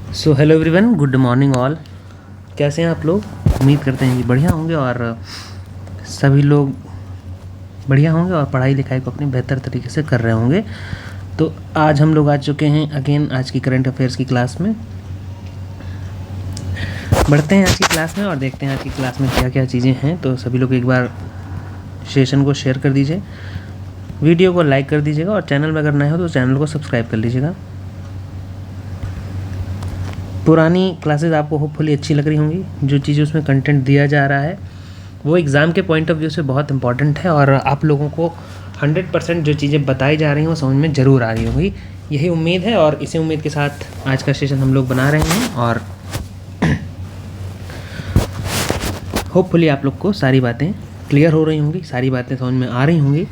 So hello everyone, good morning all. कैसे हैं आप लोग? उम्मीद करते हैं कि बढ़िया होंगे और सभी लोग बढ़िया होंगे और पढ़ाई लिखाई को अपनी बेहतर तरीके से कर रहे होंगे। तो आज हम लोग आ चुके हैं अगेन आज की करंट अफेयर्स की क्लास में। बढ़ते हैं आज की क्लास में और देखते हैं आज की क्लास में क्या क्या चीज़ें हैं। तो सभी लोग एक बार सेशन को शेयर कर दीजिए, वीडियो को लाइक कर दीजिएगा और चैनल में अगर नए हो तो चैनल को सब्सक्राइब कर लीजिएगा। पुरानी क्लासेस आपको होपफुली अच्छी लग रही होंगी। जो चीज़ें उसमें कंटेंट दिया जा रहा है वो एग्ज़ाम के पॉइंट ऑफ व्यू से बहुत इंपॉर्टेंट है और आप लोगों को 100% जो चीज़ें बताई जा रही हैं वो समझ में ज़रूर आ रही होंगी, यही उम्मीद है। और इसी उम्मीद के साथ आज का सेशन हम लोग बना रहे हैं और होपफुली आप लोग को सारी बातें क्लियर हो रही होंगी, सारी बातें समझ में आ रही होंगी।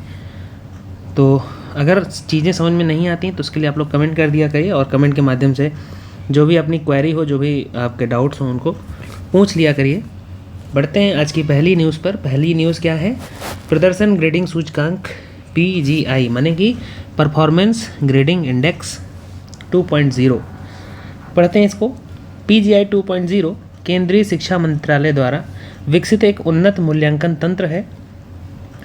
तो अगर चीज़ें समझ में नहीं आती तो उसके लिए आप लोग कमेंट कर दिया करिए और कमेंट के माध्यम से जो भी अपनी क्वेरी हो, जो भी आपके डाउट्स हों, उनको पूछ लिया करिए। बढ़ते हैं आज की पहली न्यूज़ पर। पहली न्यूज़ क्या है? प्रदर्शन ग्रेडिंग सूचकांक PGI माने कि परफॉर्मेंस ग्रेडिंग इंडेक्स 2.0। पढ़ते हैं इसको। PGI 2.0 केंद्रीय शिक्षा मंत्रालय द्वारा विकसित एक उन्नत मूल्यांकन तंत्र है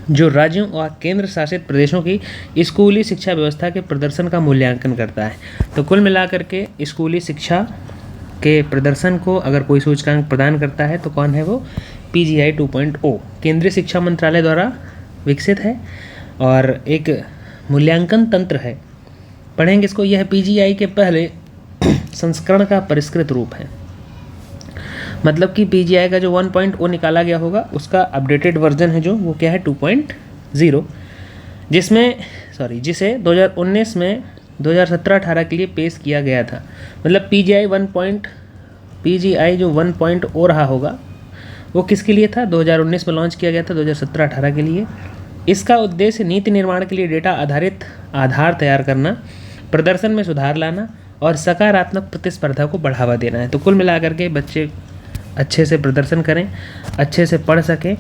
जो राज्यों और केंद्र शासित प्रदेशों की स्कूली शिक्षा व्यवस्था के प्रदर्शन का मूल्यांकन करता है। तो कुल मिलाकर के स्कूली शिक्षा के प्रदर्शन को अगर कोई सूचकांक प्रदान करता है तो कौन है वो? PGI 2.0 केंद्रीय शिक्षा मंत्रालय द्वारा विकसित है और एक मूल्यांकन तंत्र है। पढ़ेंगे इसको। यह PGI के पहले संस्करण का परिष्कृत रूप है। मतलब कि PGI का जो 1.0 निकाला गया होगा उसका अपडेटेड वर्जन है जो वो क्या है 2.0, जिसे 2019 में 2017-18 के लिए पेश किया गया था। मतलब PGI जो 1.0 रहा होगा वो किसके लिए था? 2019 में लॉन्च किया गया था, 2017-18 के लिए। इसका उद्देश्य नीति निर्माण के लिए डेटा आधारित आधार तैयार करना, प्रदर्शन में सुधार लाना और सकारात्मक प्रतिस्पर्धा को बढ़ावा देना है। तो कुल मिलाकर के बच्चे अच्छे से प्रदर्शन करें, अच्छे से पढ़ सकें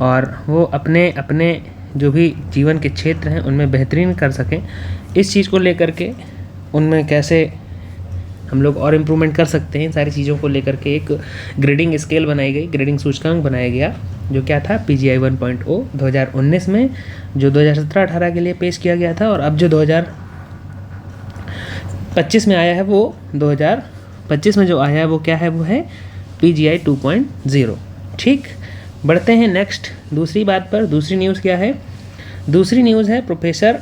और वो अपने अपने जो भी जीवन के क्षेत्र हैं उनमें बेहतरीन कर सकें। इस चीज़ को लेकर के उनमें कैसे हम लोग और इम्प्रूवमेंट कर सकते हैं, सारी चीज़ों को लेकर के एक ग्रेडिंग स्केल बनाई गई, ग्रेडिंग सूचकांक बनाया गया जो क्या था PGI 1.0 2019 में, जो 2017-18 के लिए पेश किया गया था। और अब जो 2025 में आया है वो 2025 में जो आया है वो क्या है? वो है PGI 2.0। ठीक, बढ़ते हैं नेक्स्ट दूसरी बात पर। दूसरी न्यूज़ क्या है? दूसरी न्यूज़ है प्रोफेसर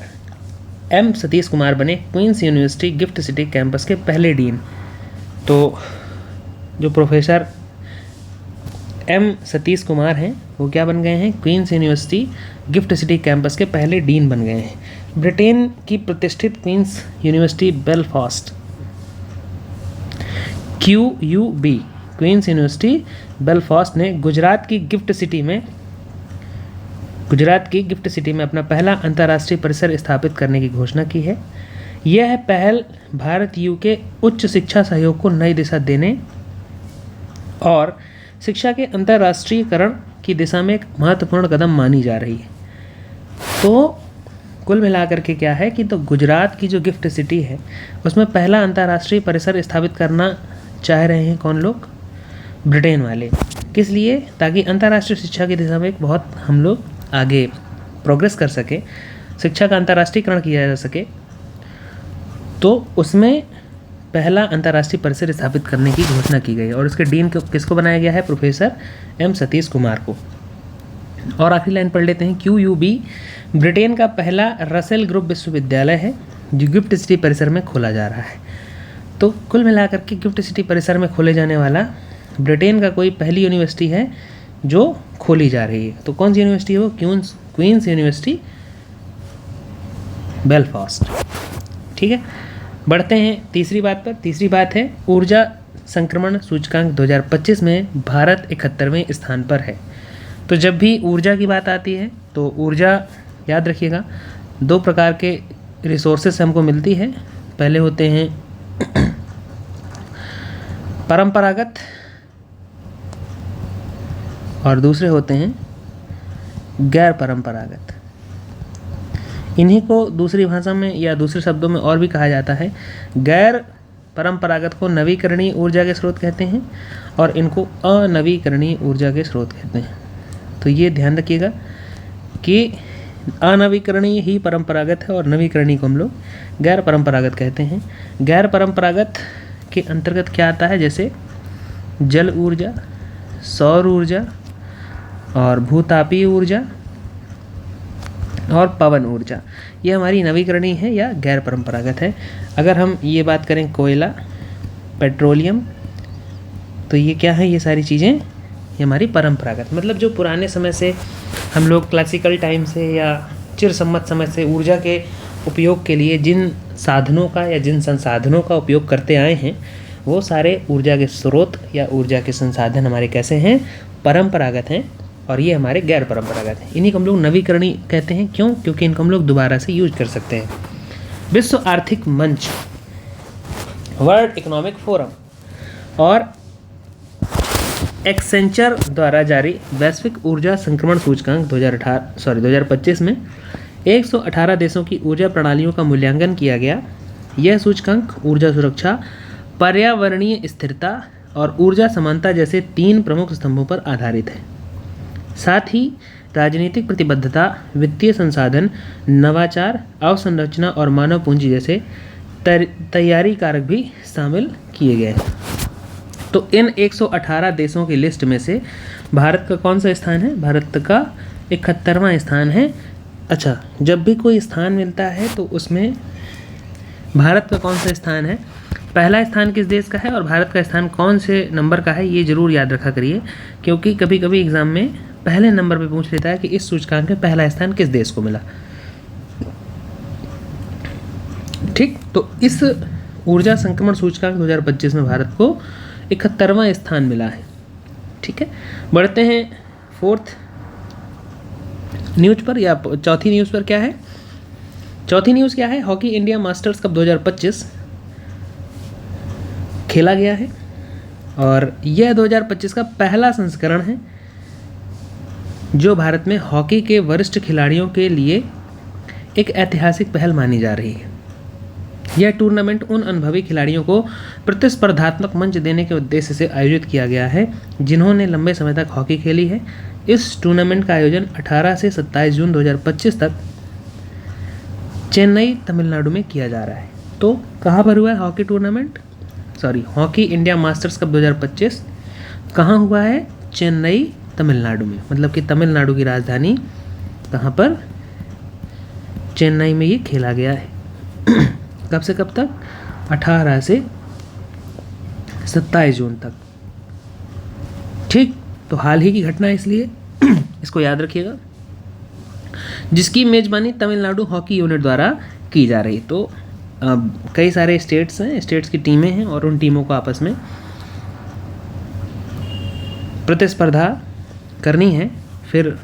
M सतीश कुमार बने Queen's University GIFT City campus के पहले डीन। तो जो प्रोफेसर M सतीश कुमार हैं वो क्या बन गए हैं? Queen's University GIFT City campus के पहले डीन बन गए हैं। ब्रिटेन की प्रतिष्ठित Queen's University Belfast QUB Queen's University Belfast ने गुजरात की गिफ्ट सिटी में अपना पहला अंतर्राष्ट्रीय परिसर स्थापित करने की घोषणा की है। यह पहल भारत UK उच्च शिक्षा सहयोग को नई दिशा देने और शिक्षा के अंतर्राष्ट्रीयकरण की दिशा में एक महत्वपूर्ण कदम मानी जा रही है। तो कुल मिलाकर के क्या है कि तो गुजरात की जो गिफ्ट सिटी है उसमें पहला अंतर्राष्ट्रीय परिसर स्थापित करना चाह रहे हैं कौन लोग? ब्रिटेन वाले। किस लिए? ताकि अंतर्राष्ट्रीय शिक्षा की दिशा में एक बहुत हम लोग आगे प्रोग्रेस कर सके, शिक्षा का अंतर्राष्ट्रीयकरण किया जा सके। तो उसमें पहला अंतर्राष्ट्रीय परिसर स्थापित करने की घोषणा की गई और उसके डीन किसको बनाया गया है? प्रोफेसर M सतीश कुमार को। और आखिरी लाइन पढ़ लेते हैं। QUB ब्रिटेन का पहला रसेल ग्रुप विश्वविद्यालय है जो गिफ्ट सिटी परिसर में खोला जा रहा है। तो कुल मिलाकर के गिफ्ट सिटी परिसर में खोले जाने वाला ब्रिटेन का कोई पहली यूनिवर्सिटी है जो खोली जा रही है। तो कौन सी यूनिवर्सिटी है वो? Queen's University Belfast. ठीक है, बढ़ते हैं तीसरी बात पर। तीसरी बात है ऊर्जा संक्रमण सूचकांक 2025 में भारत 71वें स्थान पर है। तो जब भी ऊर्जा की बात आती है तो ऊर्जा याद रखिएगा 2 प्रकार के रिसोर्सेस हमको मिलती है। पहले होते हैं परंपरागत और दूसरे होते हैं गैर परंपरागत। इन्हीं को दूसरी भाषा में या दूसरे शब्दों में और भी कहा जाता है गैर परंपरागत को नवीकरणीय ऊर्जा के स्रोत कहते हैं और इनको अनवीकरणीय ऊर्जा के स्रोत कहते हैं। तो ये ध्यान रखिएगा कि अनवीकरणीय ही परंपरागत है और नवीकरणीय को हम लोग गैर परंपरागत कहते हैं। गैर परंपरागत के अंतर्गत क्या आता है, जैसे जल ऊर्जा, सौर ऊर्जा और भूतापीय ऊर्जा और पवन ऊर्जा, ये हमारी नवीकरणीय है या गैर परंपरागत है। अगर हम ये बात करें कोयला, पेट्रोलियम, तो ये क्या है, ये सारी चीज़ें ये हमारी परंपरागत, मतलब जो पुराने समय से हम लोग क्लासिकल टाइम से या चिरसम्मत समय से ऊर्जा के उपयोग के लिए जिन साधनों का या जिन संसाधनों का उपयोग करते आए हैं, वो सारे ऊर्जा के स्रोत या ऊर्जा के संसाधन हमारे कैसे हैं, परंपरागत हैं, और ये हमारे गैर परंपरागत हैं। इन्हीं को हम लोग नवीकरणीय कहते हैं। क्यों? क्योंकि इनको हम लोग दोबारा से यूज कर सकते हैं। विश्व आर्थिक मंच, वर्ल्ड इकोनॉमिक फोरम और एक्सेंचर द्वारा जारी वैश्विक ऊर्जा संक्रमण सूचकांक 2025 में 118 देशों की ऊर्जा प्रणालियों का मूल्यांकन किया गया। यह सूचकांक ऊर्जा सुरक्षा, पर्यावरणीय स्थिरता और ऊर्जा समानता जैसे 3 प्रमुख स्तंभों पर आधारित है। साथ ही राजनीतिक प्रतिबद्धता, वित्तीय संसाधन, नवाचार, अवसंरचना और मानव पूंजी जैसे तैयारी कारक भी शामिल किए गए हैं। तो इन 118 देशों की लिस्ट में से भारत का कौन सा स्थान है? भारत का 71वां स्थान है। अच्छा, जब भी कोई स्थान मिलता है तो उसमें भारत का कौन सा स्थान है, पहला स्थान किस देश का है और भारत का स्थान कौन से नंबर का है, ये जरूर याद रखा करिए, क्योंकि कभी कभी एग्जाम में पहले नंबर पे पूछ लेता है कि इस सूचकांक में पहला स्थान किस देश को मिला। ठीक, तो इस ऊर्जा संक्रमण सूचकांक 2025 में भारत को 71वां स्थान मिला है। ठीक है, बढ़ते हैं 4th न्यूज़ पर या चौथी न्यूज़ पर। क्या है चौथी न्यूज़? क्या है? हॉकी इंडिया मास्टर्स कप 2025 खेला गया है और यह 2025 का पहला संस्करण है जो भारत में हॉकी के वरिष्ठ खिलाड़ियों के लिए एक ऐतिहासिक पहल मानी जा रही है। यह टूर्नामेंट उन अनुभवी खिलाड़ियों को प्रतिस्पर्धात्मक मंच देने के उद्देश्य से आयोजित किया गया है जिन्होंने लंबे समय तक हॉकी खेली है। इस टूर्नामेंट का आयोजन 18 से 27 जून 2025 तक चेन्नई, तमिलनाडु में किया जा रहा है। तो कहाँ पर हुआ है hockey tournament? Hockey India masters cup 2025 कहाँ हुआ है? चेन्नई, तमिलनाडु में। मतलब कि तमिलनाडु की राजधानी कहाँ पर? चेन्नई में ये खेला गया है। कब से कब तक? 18 से 27 जून तक। ठीक, तो हाल ही की घटना है, इसलिए इसको याद रखिएगा, जिसकी मेजबानी तमिलनाडु हॉकी यूनिट द्वारा की जा रही। तो कई सारे स्टेट्स हैं, स्टेट्स की टीमें हैं और उन टीमों को आपस में प्रतिस्पर्धा करनी है। फिर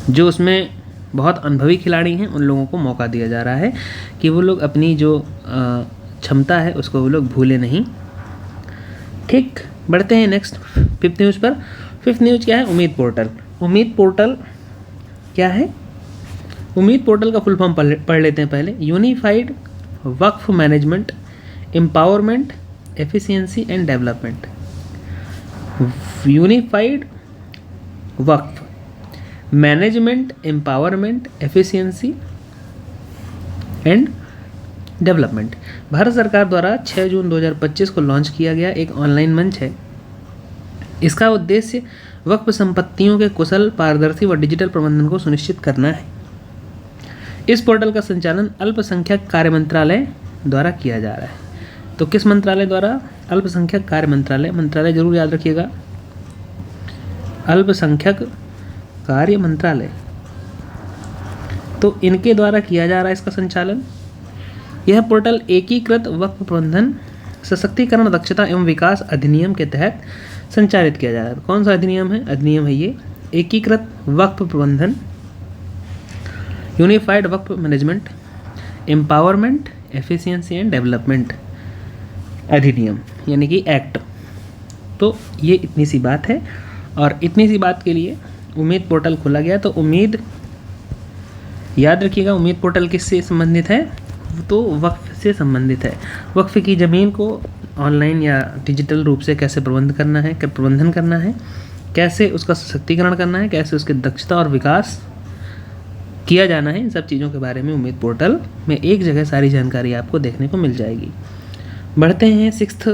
जो उसमें बहुत अनुभवी खिलाड़ी हैं उन लोगों को मौका दिया जा रहा है कि वो लोग अपनी जो क्षमता है उसको वो लोग भूले नहीं। ठीक, बढ़ते हैं नेक्स्ट 5th न्यूज़ पर। 5th न्यूज़ क्या है? उम्मीद पोर्टल। उम्मीद पोर्टल क्या है? उम्मीद पोर्टल का फुल फॉर्म पढ़ लेते हैं पहले। Unified Waqf management, empowerment, efficiency and development. Unified Waqf management, empowerment, efficiency and development Bharat सरकार द्वारा 6 जून 2025 को लॉन्च किया गया एक ऑनलाइन मंच है। इसका उद्देश्य वक्फ संपत्तियों के कुशल, पारदर्शी व डिजिटल प्रबंधन को सुनिश्चित करना है। इस पोर्टल का संचालन अल्पसंख्यक कार्य मंत्रालय द्वारा किया जा रहा है। तो किस मंत्रालय द्वारा? अल्पसंख्यक कार्य मंत्रालय। मंत्रालय जरूर याद रखिएगा, अल्पसंख्यक कार्य मंत्रालय। तो इनके द्वारा किया जा रहा है इसका संचालन। यह पोर्टल एकीकृत वक्फ प्रबंधन, सशक्तिकरण, दक्षता एवं विकास अधिनियम के तहत संचालित किया जा रहा है। कौन सा अधिनियम है? अधिनियम है ये एकीकृत वक्फ प्रबंधन, unified Waqf management, empowerment, efficiency and development अधिनियम, यानी कि एक्ट। तो ये इतनी सी बात है और इतनी सी बात के लिए उम्मीद पोर्टल खोला गया। तो उम्मीद याद रखिएगा, उम्मीद पोर्टल किससे संबंधित है, तो वक्फ से संबंधित है। वक्फ की ज़मीन को ऑनलाइन या डिजिटल रूप से कैसे प्रबंधन करना है, कैसे उसका सशक्तिकरण करना है, कैसे उसकी दक्षता और विकास किया जाना है, इन सब चीज़ों के बारे में उम्मीद पोर्टल में एक जगह सारी जानकारी आपको देखने को मिल जाएगी। बढ़ते हैं 6th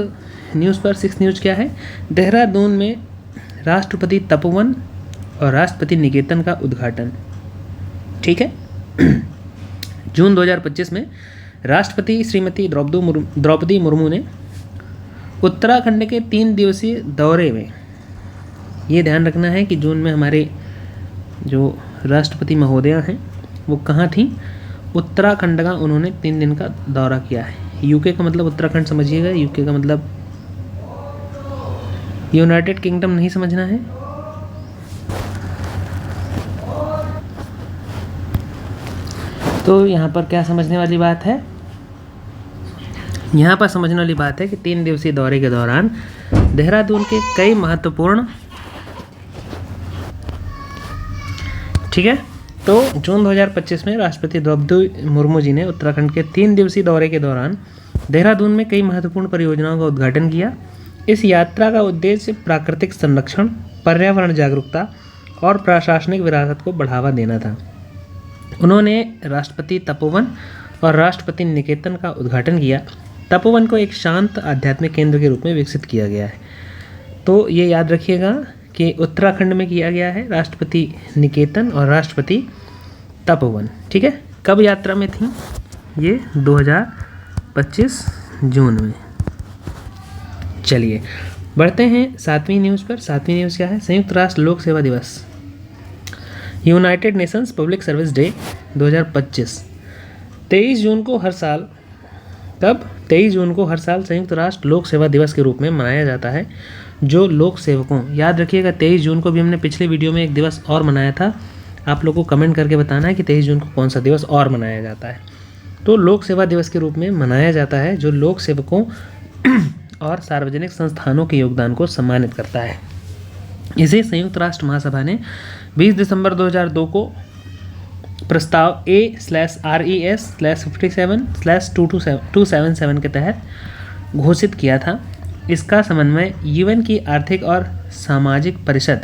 न्यूज़ पर। 6th न्यूज़ क्या है? देहरादून में राष्ट्रपति तपोवन और राष्ट्रपति निकेतन का उद्घाटन। ठीक है। जून 2025 में राष्ट्रपति श्रीमती द्रौपदी मुर्मू ने उत्तराखंड के 3 दिवसीय दौरे में, ये ध्यान रखना है कि जून में हमारे जो राष्ट्रपति महोदया हैं वो कहाँ थी? उत्तराखंड का उन्होंने 3 दिन का दौरा किया है। यूके का मतलब उत्तराखंड समझिएगा, यूके का मतलब यूनाइटेड किंगडम नहीं समझना है। तो यहाँ पर क्या समझने वाली बात है? यहाँ पर समझने वाली बात है कि 3 दिवसीय दौरे के दौरान देहरादून के कई महत्वपूर्ण, ठीक है, तो जून 2025 में राष्ट्रपति द्रौपदी मुर्मू जी ने उत्तराखंड के 3 दिवसीय दौरे के दौरान देहरादून में कई महत्वपूर्ण परियोजनाओं का उद्घाटन किया। इस यात्रा का उद्देश्य प्राकृतिक संरक्षण, पर्यावरण जागरूकता और प्रशासनिक विरासत को बढ़ावा देना था। उन्होंने राष्ट्रपति तपोवन और राष्ट्रपति निकेतन का उद्घाटन किया। तपोवन को एक शांत आध्यात्मिक केंद्र के रूप में विकसित किया गया है। तो ये याद रखिएगा कि उत्तराखंड में किया गया है राष्ट्रपति निकेतन और राष्ट्रपति तपोवन। ठीक है। कब यात्रा में थी? ये 2025 जून में। चलिए बढ़ते हैं 7वीं न्यूज़ पर। 7वीं न्यूज़ क्या है? संयुक्त राष्ट्र लोक सेवा दिवस, United Nations public service day 2025। 23 जून को हर साल, कब? 23 जून को हर साल संयुक्त राष्ट्र लोक सेवा दिवस के रूप में मनाया जाता है। जो लोक सेवकों, याद रखिएगा 23 जून को भी हमने पिछले वीडियो में एक दिवस और मनाया था। आप लोगों को कमेंट करके बताना है कि 23 जून को कौन सा दिवस और मनाया जाता है। तो लोक सेवा दिवस के रूप में मनाया जाता है जो लोक सेवकों और सार्वजनिक संस्थानों के योगदान को सम्मानित करता है। इसे संयुक्त राष्ट्र महासभा ने 20 दिसंबर 2002 को प्रस्ताव A/RES/57/277 के तहत घोषित किया था। इसका समन्वय यूएन की आर्थिक और सामाजिक परिषद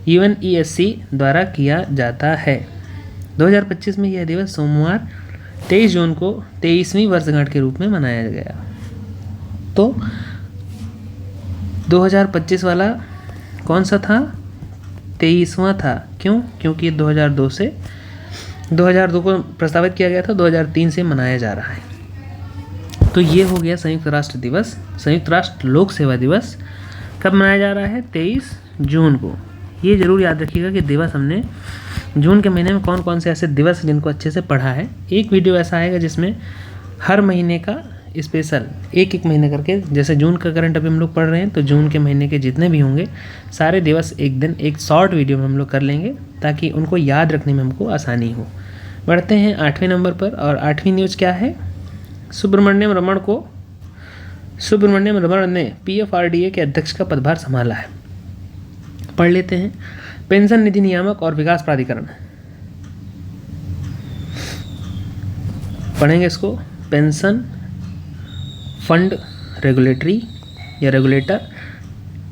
UNESC द्वारा किया जाता है। 2025 में यह दिवस सोमवार 23 जून को 23वीं वर्षगांठ के रूप में मनाया गया। तो 2025 वाला कौन सा था? 23वां था। क्यों? क्योंकि 2002 को प्रस्तावित किया गया था, 2003 से मनाया जा रहा है। तो ये हो गया संयुक्त राष्ट्र दिवस। संयुक्त राष्ट्र लोक सेवा दिवस कब मनाया जा रहा है? 23 जून को। ये जरूर याद रखिएगा कि दिवस हमने जून के महीने में कौन कौन से ऐसे दिवस जिनको अच्छे से पढ़ा है। एक वीडियो ऐसा आएगा जिसमें हर महीने का स्पेशल एक महीने करके, जैसे जून का करंट अभी हम लोग पढ़ रहे हैं तो जून के महीने के जितने भी होंगे सारे दिवस एक दिन एक शॉर्ट वीडियो में हम लोग कर लेंगे ताकि उनको याद रखने में हमको आसानी हो। बढ़ते हैं 8वें नंबर पर। और 8वीं न्यूज़ क्या है? सुब्रमण्यम रमण ने PFRDA के अध्यक्ष का पदभार संभाला है। पढ़ लेते हैं। पेंशन निधि नियामक और विकास प्राधिकरण, पढ़ेंगे इसको। पेंशन फंड रेगुलेटरी या रेगुलेटर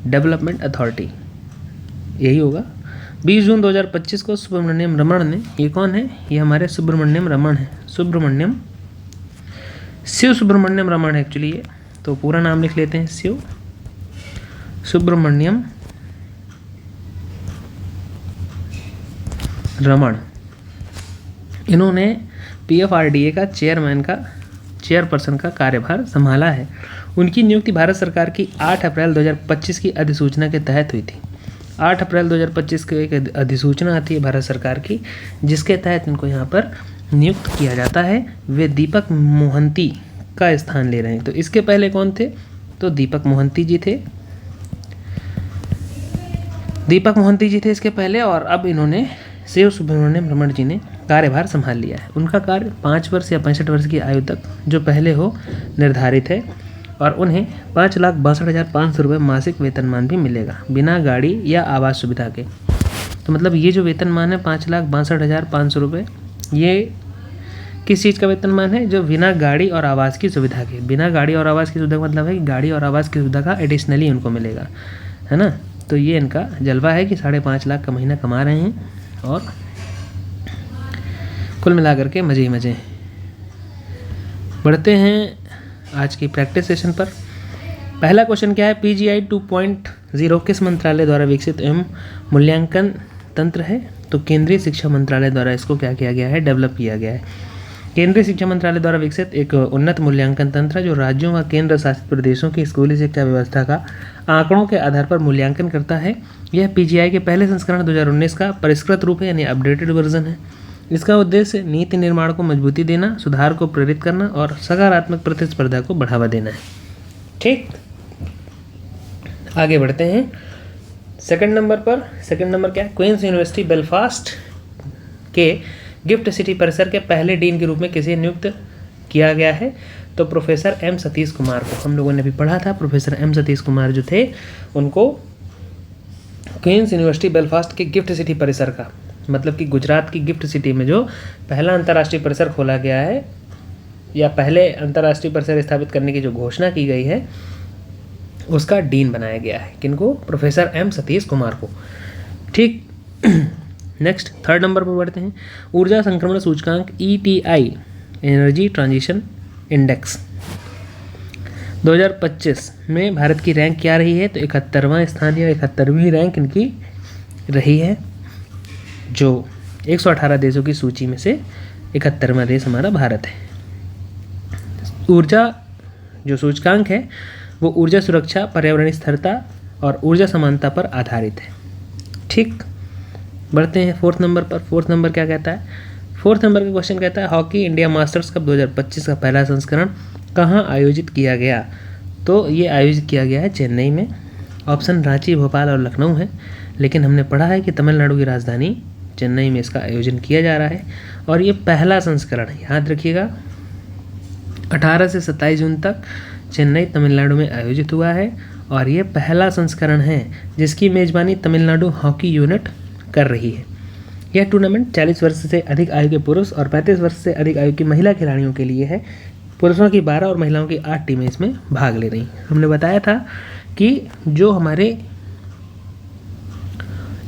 डेवलपमेंट अथॉरिटी, यही होगा। 20 जून 2025 को सुब्रमण्यम रमण ने, ये कौन है? ये हमारे सुब्रमण्यम रमण है। शिव सुब्रमण्यम रमण है एक्चुअली ये, तो पूरा नाम लिख लेते हैं। शिव सुब्रमण्यम रमण, इन्होंने PFRDA का चेयरपर्सन का कार्यभार संभाला है। उनकी नियुक्ति भारत सरकार की 8 अप्रैल 2025 की अधिसूचना के तहत हुई थी। 8 अप्रैल 2025 को एक अधिसूचना आती है भारत सरकार की, जिसके तहत इनको यहाँ पर नियुक्त किया जाता है। वे दीपक मोहंती का स्थान ले रहे हैं। तो इसके पहले कौन थे? तो दीपक मोहंती जी थे। इसके पहले, और अब इन्होंने शिव सुब्रमण्यम रमण जी ने कार्यभार संभाल लिया है। उनका कार्य 5 वर्ष या 65 वर्ष की आयु तक जो पहले हो निर्धारित है, और उन्हें 5,62,500 रुपये मासिक वेतनमान भी मिलेगा बिना गाड़ी या आवास सुविधा के। तो मतलब ये जो वेतनमान है 5,62,500 रुपये ये किस चीज़ का वेतनमान है? जो बिना गाड़ी और आवास की सुविधा के, बिना गाड़ी और आवास की सुविधा का मतलब है कि गाड़ी और आवास की सुविधा का एडिशनली उनको मिलेगा, है ना। तो ये इनका जलवा है कि 5.5 लाख का महीना कमा रहे हैं और कुल मिलाकर के मज़े ही मज़े हैं। बढ़ते हैं आज की प्रैक्टिस सेशन पर। पहला क्वेश्चन क्या है? PGI 2.0 किस मंत्रालय द्वारा विकसित एवं मूल्यांकन तंत्र है? तो केंद्रीय शिक्षा मंत्रालय द्वारा इसको क्या किया गया है? डेवलप किया गया है। केंद्रीय शिक्षा मंत्रालय द्वारा विकसित एक उन्नत मूल्यांकन तंत्र है जो राज्यों व केंद्र शासित प्रदेशों की स्कूली शिक्षा व्यवस्था का आंकड़ों के आधार पर मूल्यांकन करता है। यह PGI के पहले संस्करण 2019 का परिष्कृत रूप है, यानी अपडेटेड वर्जन है। इसका उद्देश्य नीति निर्माण को मजबूती देना, सुधार को प्रेरित करना और सकारात्मक प्रतिस्पर्धा को बढ़ावा देना है। ठीक, आगे बढ़ते हैं सेकंड नंबर पर। सेकंड नंबर क्या है? क्वींस यूनिवर्सिटी बेलफास्ट के गिफ्ट सिटी परिसर के पहले डीन के रूप में किसे नियुक्त किया गया है? तो प्रोफेसर M सतीश कुमार को। हम लोगों ने भी पढ़ा था, प्रोफेसर M सतीश कुमार जो थे उनको क्वींस यूनिवर्सिटी बेलफास्ट के गिफ्ट सिटी परिसर का, मतलब कि गुजरात की गिफ्ट सिटी में जो पहला अंतर्राष्ट्रीय परिसर खोला गया है या पहले अंतर्राष्ट्रीय परिसर स्थापित करने की जो घोषणा की गई है उसका डीन बनाया गया है। किनको? प्रोफेसर M सतीश कुमार को। ठीक, नेक्स्ट थर्ड नंबर पर बढ़ते हैं। ऊर्जा संक्रमण सूचकांक ETI, एनर्जी ट्रांजिशन इंडेक्स 2025 में भारत की रैंक क्या रही है? तो 71वां स्थान या 71वीं रैंक इनकी रही है, जो 118 देशों की सूची में से 71वां देश हमारा भारत है। ऊर्जा जो सूचकांक है वो ऊर्जा सुरक्षा, पर्यावरणीय स्थिरता और ऊर्जा समानता पर आधारित है। ठीक, बढ़ते हैं फोर्थ नंबर पर। फोर्थ नंबर क्या कहता है? फोर्थ नंबर का क्वेश्चन कहता है हॉकी इंडिया मास्टर्स कप 2025 का पहला संस्करण कहाँ आयोजित किया गया? तो ये आयोजित किया गया है चेन्नई में। ऑप्शन रांची, भोपाल और लखनऊ है, लेकिन हमने पढ़ा है कि तमिलनाडु की राजधानी चेन्नई में इसका आयोजन किया जा रहा है और ये पहला संस्करण है। याद रखिएगा, 18 से 27 जून तक चेन्नई तमिलनाडु में आयोजित हुआ है और ये पहला संस्करण है जिसकी मेज़बानी तमिलनाडु हॉकी यूनिट कर रही है। यह टूर्नामेंट 40 वर्ष से अधिक आयु के पुरुष और 35 वर्ष से अधिक आयु की महिला खिलाड़ियों के लिए है। पुरुषों की 12 और महिलाओं की 8 टीमें इसमें भाग ले रही हैं। हमने बताया था कि जो हमारे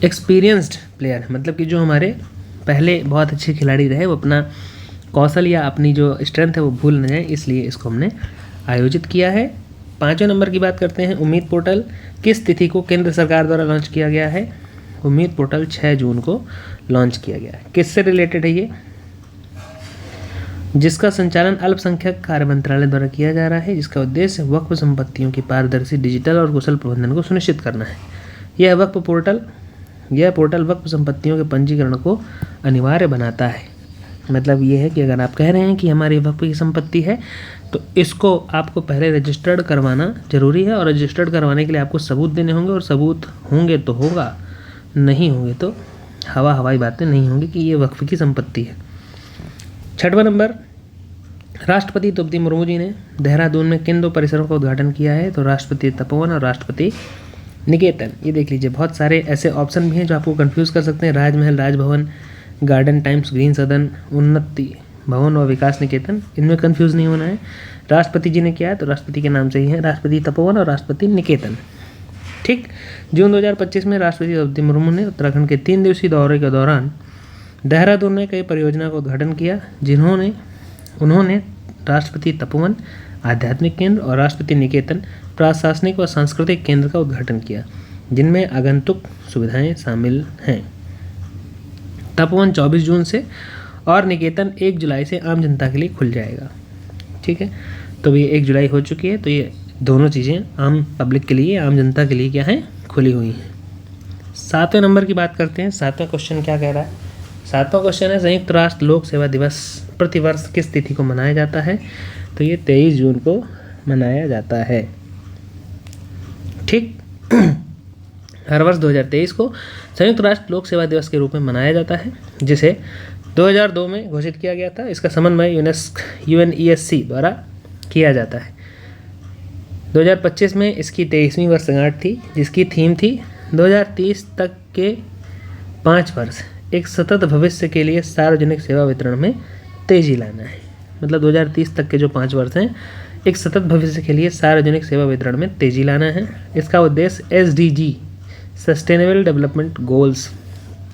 एक्सपीरियंस्ड प्लेयर, मतलब कि जो हमारे पहले बहुत अच्छे खिलाड़ी रहे, वो अपना कौशल या अपनी जो स्ट्रेंथ है वो भूल न जाए, इसलिए इसको हमने आयोजित किया है। 5वें नंबर की बात करते हैं। उम्मीद पोर्टल किस तिथि को केंद्र सरकार द्वारा लॉन्च किया गया है? उम्मीद पोर्टल 6 जून को लॉन्च किया गया है। किससे रिलेटेड है ये? जिसका संचालन अल्पसंख्यक कार्य मंत्रालय द्वारा किया जा रहा है, जिसका उद्देश्य वक्फ संपत्तियों की पारदर्शी, डिजिटल और कुशल प्रबंधन को सुनिश्चित करना है। यह पोर्टल वक्फ संपत्तियों के पंजीकरण को अनिवार्य बनाता है। मतलब ये है कि अगर आप कह रहे हैं कि हमारी वक्फ की संपत्ति है तो इसको आपको पहले रजिस्टर्ड करवाना जरूरी है और रजिस्टर्ड करवाने के लिए आपको सबूत देने होंगे और सबूत होंगे तो होगा, नहीं होंगे तो हवाई बातें नहीं होंगी कि ये वक्फ की संपत्ति है। 6वां नंबर, राष्ट्रपति द्रौपदी मुर्मू जी ने देहरादून में किन 2 परिसरों का उद्घाटन किया है? तो राष्ट्रपति तपोवन और राष्ट्रपति निकेतन। ये देख लीजिए, बहुत सारे ऐसे ऑप्शन भी हैं जो आपको कंफ्यूज कर सकते हैं। राजमहल, राजभवन, गार्डन टाइम्स, ग्रीन सदन, उन्नति भवन और विकास निकेतन, इनमें कंफ्यूज नहीं होना है। राष्ट्रपति जी ने किया है तो राष्ट्रपति के नाम से ही है, राष्ट्रपति तपोवन और राष्ट्रपति निकेतन। ठीक, जून 2025 में राष्ट्रपति द्रौपदी मुर्मू ने उत्तराखंड के 3 दिवसीय दौरे के दौरान देहरादून में कई परियोजनाओं का उद्घाटन किया, उन्होंने राष्ट्रपति तपोवन आध्यात्मिक केंद्र और राष्ट्रपति निकेतन प्रशासनिक व सांस्कृतिक केंद्र का उद्घाटन किया, जिनमें आगंतुक सुविधाएं शामिल हैं। तपोवन 24 जून से और निकेतन 1 जुलाई से आम जनता के लिए खुल जाएगा। ठीक है, तो ये 1 जुलाई हो चुकी है, तो ये दोनों चीज़ें आम पब्लिक के लिए, आम जनता के लिए क्या है? खुली हुई हैं। 7वें नंबर की बात करते हैं। 7वां क्वेश्चन क्या कह रहा है? 7वां क्वेश्चन है संयुक्त राष्ट्र लोक सेवा दिवस प्रतिवर्ष किस तिथि को मनाया जाता है? तो ये 23 जून को मनाया जाता है। ठीक, हर वर्ष 2023 को संयुक्त राष्ट्र लोक सेवा दिवस के रूप में मनाया जाता है, जिसे 2002 में घोषित किया गया था। इसका समन्वय UNESC द्वारा किया जाता है। 2025 में इसकी 23वीं वर्षगांठ थी, जिसकी थीम थी 2030 तक के 5 वर्ष एक सतत भविष्य के लिए सार्वजनिक सेवा वितरण में तेजी लाना है। मतलब 2030 तक के जो 5 वर्ष हैं, एक सतत भविष्य के लिए सार्वजनिक सेवा वितरण में तेजी लाना है। इसका उद्देश्य SDG सस्टेनेबल डेवलपमेंट गोल्स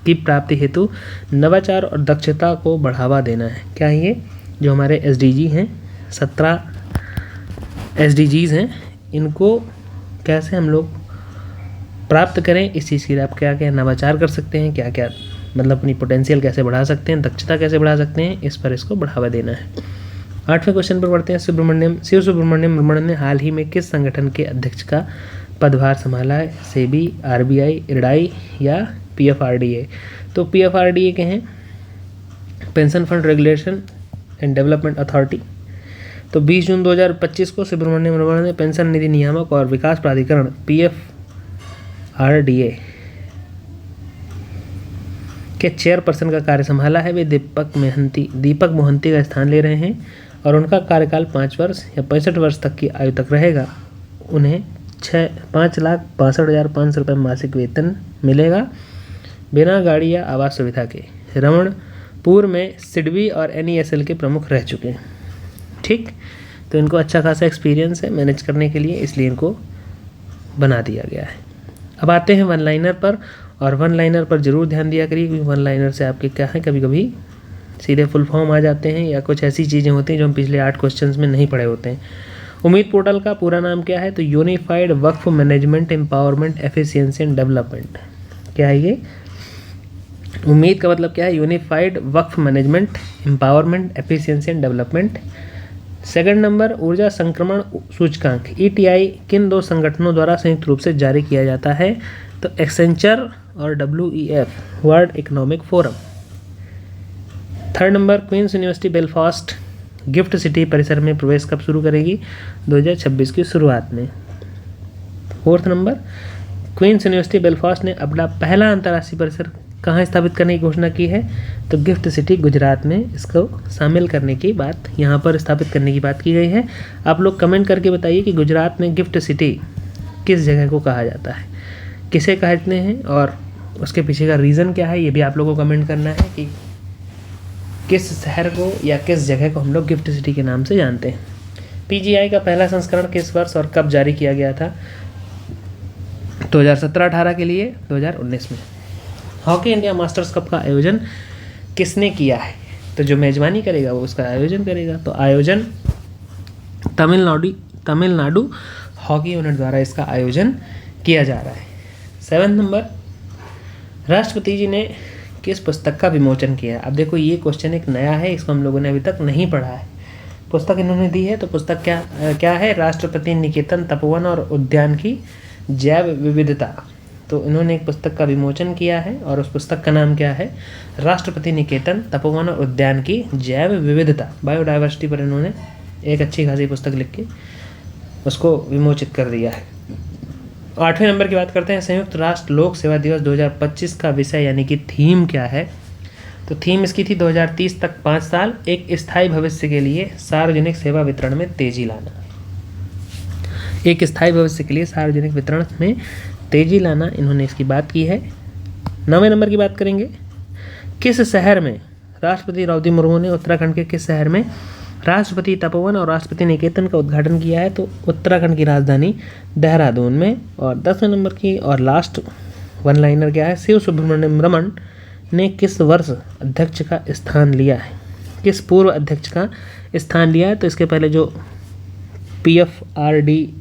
की प्राप्ति हेतु नवाचार और दक्षता को बढ़ावा देना है। क्या है ये? जो हमारे SDG हैं, 17 SDGs हैं, इनको कैसे हम लोग प्राप्त करें, इस चीज़ के लिए आप क्या क्या नवाचार कर सकते हैं, क्या क्या मतलब अपनी पोटेंशियल कैसे बढ़ा सकते हैं, दक्षता कैसे बढ़ा सकते हैं, इस पर इसको बढ़ावा देना है। 8वें क्वेश्चन पर बढ़ते हैं। शिव सुब्रमण्यम रमन ने हाल ही में किस संगठन के अध्यक्ष का पदभार संभाला है? सेबी, RBI, IRDAI या PFRDA? तो PFRDA के हैं, pension fund regulation and development authority. तो 20 जून 2025 को सुब्रमण्यम रमन ने पेंशन निधि नियामक और विकास प्राधिकरण PFRDA के चेयरपर्सन का कार्य संभाला है। वे दीपक मोहंती का स्थान ले रहे हैं और उनका कार्यकाल 5 वर्ष या 65 वर्ष तक की आयु तक रहेगा। उन्हें 5,62,500 रुपये मासिक वेतन मिलेगा बिना गाड़ी या आवास सुविधा के। रमन पूर्व में सिडबी और NESL के प्रमुख रह चुके हैं। ठीक, तो इनको अच्छा खासा एक्सपीरियंस है मैनेज करने के लिए, इसलिए इनको बना दिया गया है। अब आते हैं वन लाइनर पर, और वन लाइनर पर ज़रूर ध्यान दिया करिए, क्योंकि वन लाइनर से आपके क्या है, कभी कभी सीधे फुल फॉर्म आ जाते हैं या कुछ ऐसी चीज़ें होती हैं जो हम पिछले 8 क्वेश्चंस में नहीं पढ़े होते हैं। उम्मीद पोर्टल का पूरा नाम क्या है? तो unified Waqf management empowerment efficiency and development. क्या है ये? उम्मीद का मतलब क्या है? Unified Waqf management empowerment efficiency and development. Second number, ऊर्जा संक्रमण सूचकांक ETI किन 2 संगठनों द्वारा संयुक्त रूप से जारी किया जाता है? तो एक्सेंचर और WEF World Economic Forum. Third number, Queen's University Belfast GIFT City परिसर में प्रवेश कब शुरू करेगी? 2026 की शुरुआत में। Fourth number, Queen's University Belfast ने अपना पहला अंतर्राष्ट्रीय परिसर कहाँ स्थापित करने की घोषणा की है? तो गिफ्ट सिटी गुजरात में इसको शामिल करने की बात, यहाँ पर स्थापित करने की बात की गई है। आप लोग कमेंट करके बताइए कि गुजरात में गिफ्ट सिटी किस जगह को कहा जाता है, किसे कहते हैं, और उसके पीछे का रीज़न क्या है, ये भी आप लोगों को कमेंट करना है कि किस शहर को या किस जगह को हम लोग गिफ्ट सिटी के नाम से जानते हैं। PGI का पहला संस्करण किस वर्ष और कब जारी किया गया था? 2017-18 के लिए 2019 में। हॉकी इंडिया मास्टर्स कप का आयोजन किसने किया है? तो जो मेजबानी करेगा वो उसका आयोजन करेगा। तो आयोजन तमिलनाडु हॉकी यूनिट द्वारा इसका आयोजन किया जा रहा है। 7 नंबर, राष्ट्रपति जी ने किस पुस्तक का विमोचन किया? अब देखो ये क्वेश्चन एक नया है, इसको हम लोगों ने अभी तक नहीं पढ़ा है। पुस्तक इन्होंने दी है, तो पुस्तक क्या है? राष्ट्रपति निकेतन तपोवन और उद्यान की जैव विविधता। तो इन्होंने एक पुस्तक का विमोचन किया है और उस पुस्तक का नाम क्या है? राष्ट्रपति निकेतन तपोवन और उद्यान की जैव विविधता, बायोडाइवर्सिटी पर इन्होंने एक अच्छी खासी पुस्तक लिख के उसको विमोचित कर दिया है। 8वें नंबर की बात करते हैं। संयुक्त राष्ट्र लोक सेवा दिवस 2025 का विषय यानी कि थीम क्या है? तो थीम इसकी थी 2030 तक 5 साल एक स्थायी भविष्य के लिए सार्वजनिक सेवा वितरण में तेजी लाना। एक स्थायी भविष्य के लिए सार्वजनिक वितरण में तेजी लाना, इन्होंने इसकी बात की है। 9वें नंबर की बात करेंगे। किस शहर में राष्ट्रपति द्रौपदी मुर्मू ने उत्तराखंड के किस शहर में राष्ट्रपति तपोवन और राष्ट्रपति निकेतन का उद्घाटन किया है? तो उत्तराखंड की राजधानी देहरादून में। और 10वें नंबर की और लास्ट वन लाइनर क्या है? शिव सुब्रमण्यम रमन ने किस वर्ष अध्यक्ष का स्थान लिया है? किस पूर्व अध्यक्ष का स्थान लिया है? तो इसके पहले जो PFRDA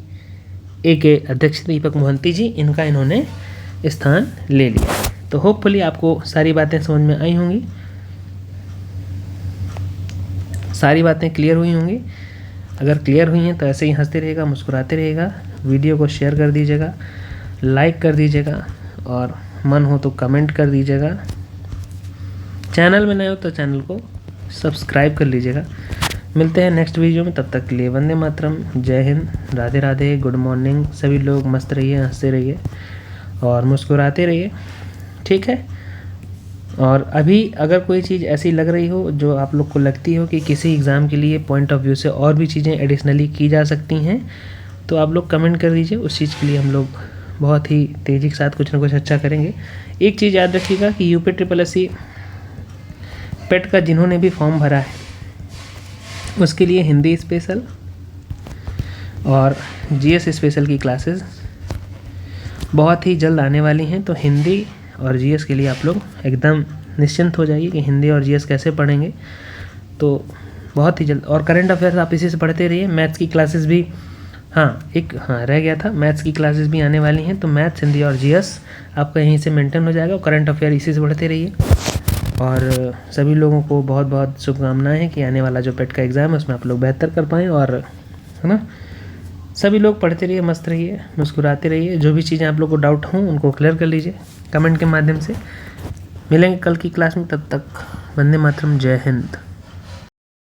के अध्यक्ष दीपक मोहंती जी, इनका इन्होंने स्थान ले लिया। तो होपफुली आपको सारी बातें समझ में आई होंगी, सारी बातें क्लियर हुई होंगी। अगर क्लियर हुई हैं तो ऐसे ही हंसते रहिएगा, मुस्कुराते रहिएगा। वीडियो को शेयर कर दीजिएगा, लाइक कर दीजिएगा और मन हो तो कमेंट कर दीजिएगा। चैनल में नए हो तो चैनल को सब्सक्राइब कर लीजिएगा। मिलते हैं नेक्स्ट वीडियो में, तब तक के लिए वंदे मातरम, जय हिंद, राधे राधे, गुड मॉर्निंग। सभी लोग मस्त रहिए, हंसते रहिए और मुस्कुराते रहिए, ठीक है। और अभी अगर कोई चीज़ ऐसी लग रही हो जो आप लोग को लगती हो कि किसी एग्ज़ाम के लिए पॉइंट ऑफ व्यू से और भी चीज़ें एडिशनली की जा सकती हैं, तो आप लोग कमेंट कर दीजिए। उस चीज़ के लिए हम लोग बहुत ही तेज़ी के साथ कुछ ना कुछ अच्छा करेंगे। एक चीज़ याद रखिएगा कि यूपी ट्रिपल एस सी पेट का जिन्होंने भी फॉर्म भरा है उसके लिए हिंदी स्पेशल और जीएस स्पेशल की क्लासेस बहुत ही जल्द आने वाली हैं। तो हिंदी और जीएस के लिए आप लोग एकदम निश्चिंत हो जाइए कि हिंदी और जीएस कैसे पढ़ेंगे। तो बहुत ही जल्द, और करंट अफेयर्स आप इसी से पढ़ते रहिए। मैथ्स की क्लासेस भी रह गया था, मैथ्स की क्लासेस भी आने वाली हैं। तो मैथ्स, हिंदी और जीएस आपका यहीं से मेंटेन हो जाएगा और करंट अफेयर इसी से पढ़ते रहिए। और सभी लोगों को बहुत बहुत शुभकामनाएं हैं कि आने वाला जो पेट का एग्ज़ाम है उसमें आप लोग बेहतर कर पाएँ। और है ना, सभी लोग पढ़ते रहिए, मस्त रहिए, मुस्कुराते रहिए। जो भी चीज़ें आप लोग को डाउट हों उनको क्लियर कर लीजिए कमेंट के माध्यम से। मिलेंगे कल की क्लास में, तब तक वंदे मातरम, जय हिंद।